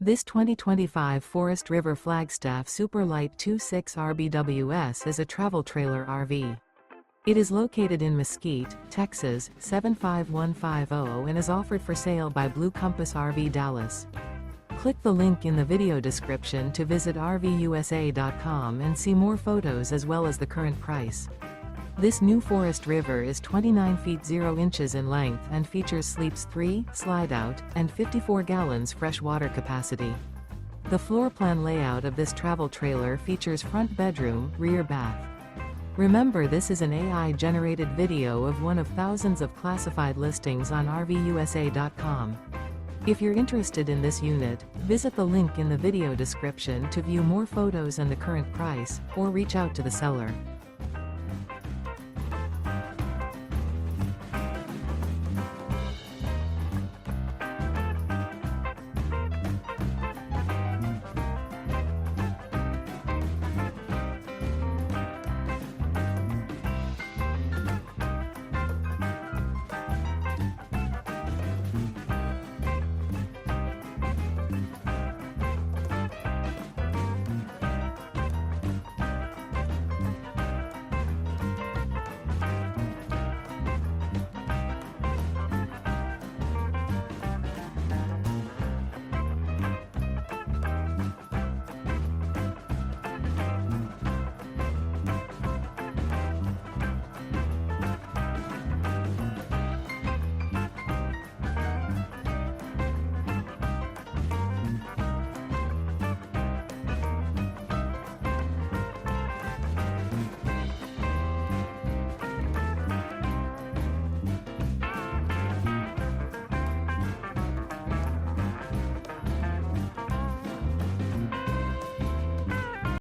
This 2025 Forest River Flagstaff Super Lite 26 RVUSA is a travel trailer RV. It is located in Mesquite, Texas, 75150 and is offered for sale by Blue Compass RV Dallas. Click the link in the video description to visit RVUSA.com and see more photos as well as the current price. This new Forest River is 29 feet 0 inches in length and features sleeps 3, Slideout, and 54 gallons fresh water capacity. The floor plan layout of this travel trailer features front bedroom, rear bath. Remember, this is an AI-generated video of one of thousands of classified listings on RVUSA.com. If you're interested in this unit, visit the link in the video description to view more photos and the current price, or reach out to the seller.